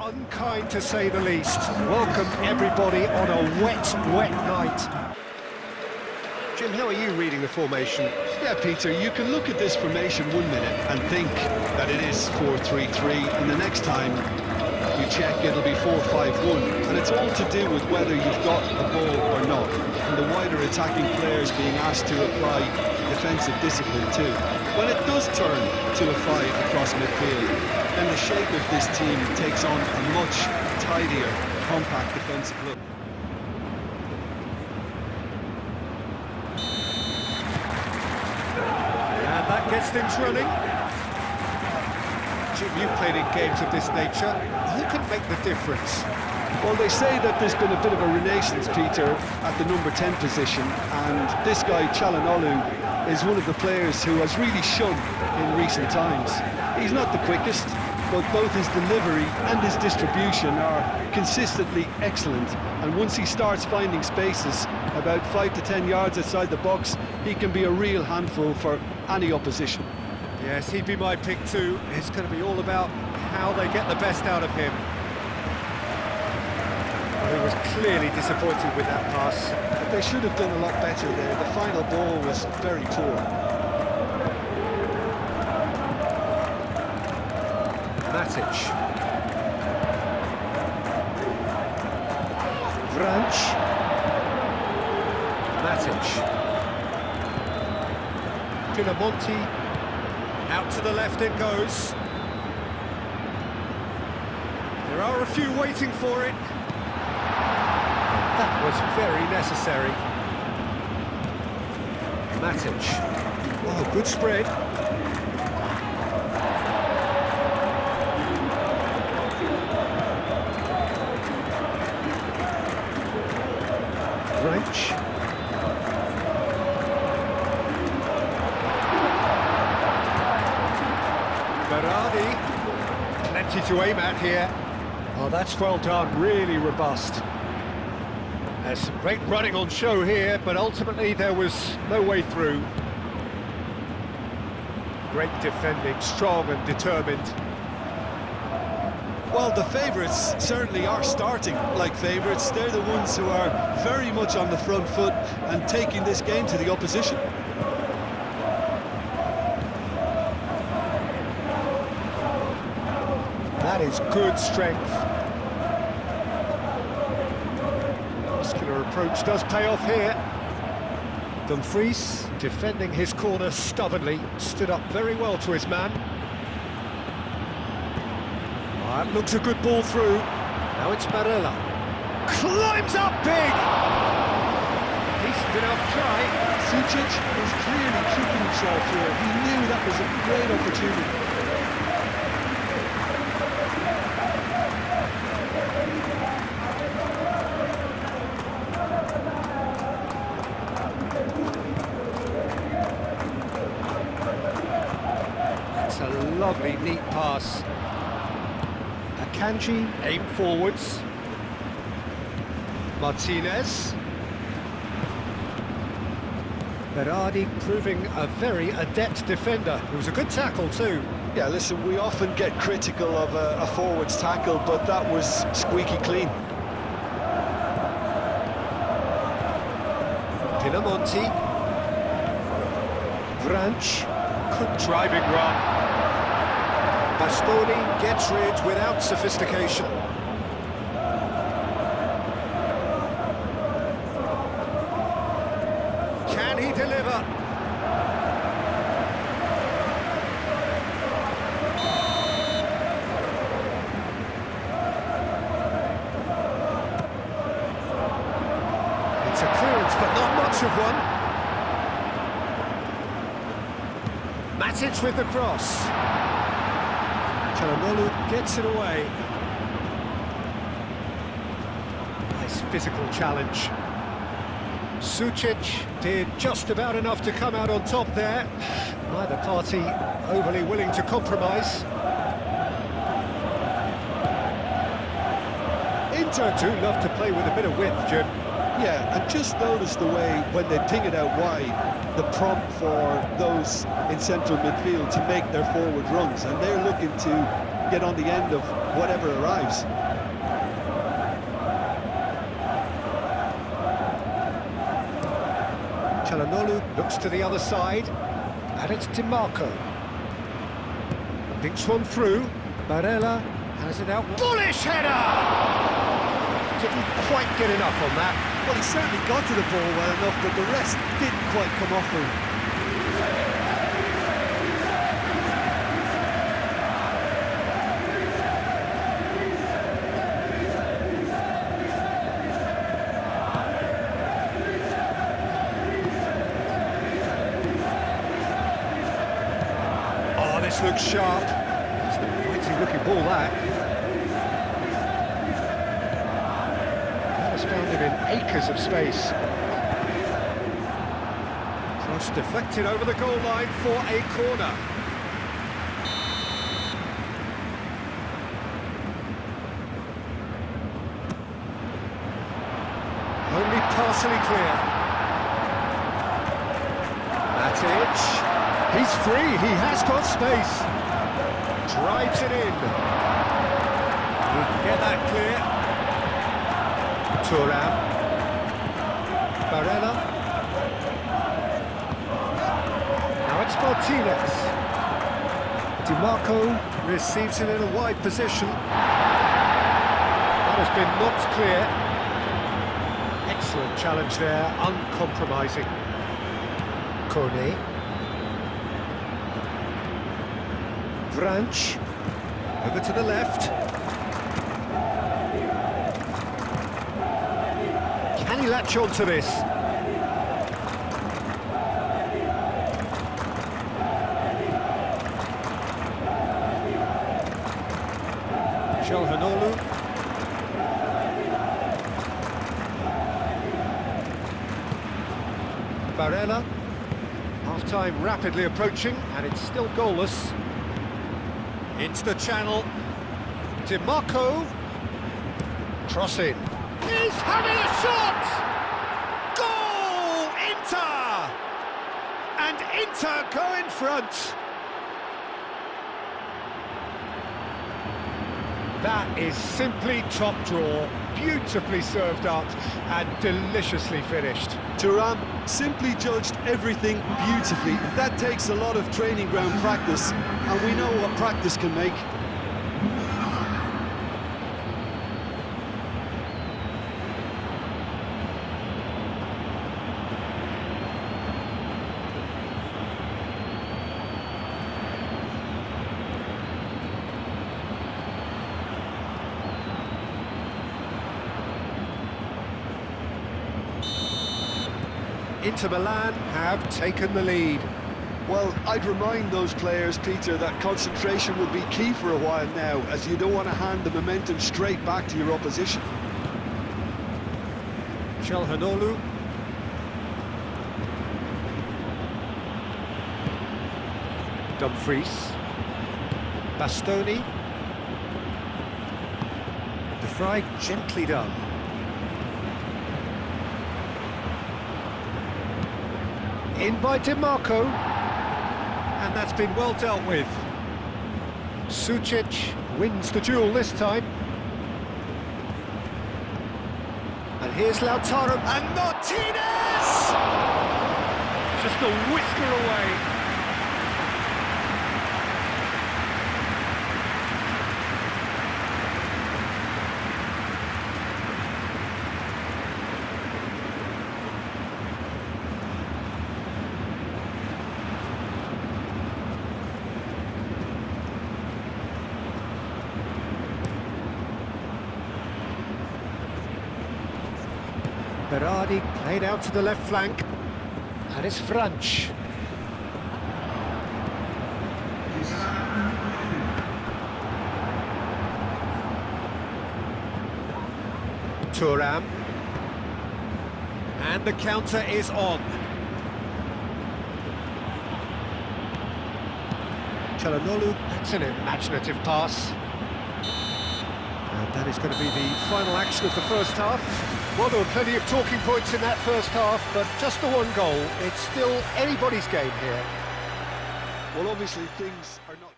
Unkind to say the least. Welcome everybody on a wet night. Jim, how are you reading the formation? Yeah, Peter, you can look at this formation 1 minute and think that it is 4-3-3, and the next time you check it'll be 4-5-1, and it's all to do with whether you've got the ball or not, and the wider attacking players being asked to apply defensive discipline too. When it does turn to a 5 across midfield, then the shape of this team takes on a much tidier, compact defensive look. And that gets things running. Jim, you've played in games of this nature. Who can make the difference? Well, they say that there's been a bit of a renaissance, Peter, at the number 10 position, and this guy, Çalhanoğlu, is one of the players who has really shone in recent times. He's not the quickest, but both his delivery and his distribution are consistently excellent, and once he starts finding spaces about 5 to 10 yards outside the box, he can be a real handful for any opposition. Yes, he'd be my pick too. It's going to be all about how they get the best out of him. Well, he was clearly disappointed with that pass. But they should have done a lot better there. The final ball was very poor. Matic. Branch. Matic. Pinamonti. Out to the left it goes. There are a few waiting for it. That was very necessary. Matic. Oh, good spread. Branch. Plenty to aim at here. Oh, that's well done, really robust. There's some great running on show here, but ultimately there was no way through. Great defending, strong and determined. Well, the favourites certainly are starting like favourites. They're the ones who are very much on the front foot and taking this game to the opposition. That is good strength. Muscular approach does pay off here. Dumfries, defending his corner stubbornly, stood up very well to his man. That looks a good ball through. Now it's Barella. Climbs up big! Decent enough try. Sučić is clearly tricking himself here. He knew that was a great opportunity. It's a lovely, neat pass. Akanji, aim forwards. Martinez. Berardi proving a very adept defender. It was a good tackle too. Yeah, listen, we often get critical of a forward's tackle, but that was squeaky clean. Pinamonti. Branch. Good driving run. Bastoni gets rid without sophistication. Can he deliver? It's a clearance, but not much of one. Matic with the cross. Çalhanoğlu gets it away. Nice physical challenge. Sučić did just about enough to come out on top there. Neither party overly willing to compromise. Inter do love to play with a bit of width, Jim. Yeah, and just notice the way, when they ping it out wide, the prompt for those in central midfield to make their forward runs, and they're looking to get on the end of whatever arrives. Çalhanoğlu looks to the other side, and it's DiMarco. Thinks one through. Barella has it out. Bullish header! Didn't quite get enough on that. Well, he certainly got to the ball well enough, but the rest didn't quite come off for him. Oh, this looks sharp. It's a mighty looking ball, that. Has found him in acres of space. Cross deflected over the goal line for a corner. Only partially clear. Matic. He's free, he has got space. Drives it in. He can get that clear. Thuram, Barella, now it's Martinez. DiMarco receives it in a wide position. That has been knocked clear. Excellent challenge there, uncompromising. Kone. Vranch, over to the left. Can he latch on to this? Çalhanoğlu. Barella. Half-time rapidly approaching, and it's still goalless. Into the channel. DiMarco. Cross in. He's having a shot! Goal! Inter! And Inter go in front. That is simply top draw, beautifully served up and deliciously finished. Thuram simply judged everything beautifully. That takes a lot of training ground practice, and we know what practice can make. Inter Milan have taken the lead. Well, I'd remind those players, Peter, that concentration will be key for a while now, as you don't want to hand the momentum straight back to your opposition. Çalhanoğlu. Dumfries. Bastoni. The fry gently done. In by DiMarco, and that's been well dealt with. Sucic wins the duel this time. And here's Lautaro, and Martinez! Just a whisker away. Berardi played out to the left flank, and it's Vranch. Thuram, and the counter is on. Çalhanoğlu, that's an imaginative pass. And that is going to be the final action of the first half. Well, there were plenty of talking points in that first half, but just the one goal. It's still anybody's game here. Well, obviously things are not...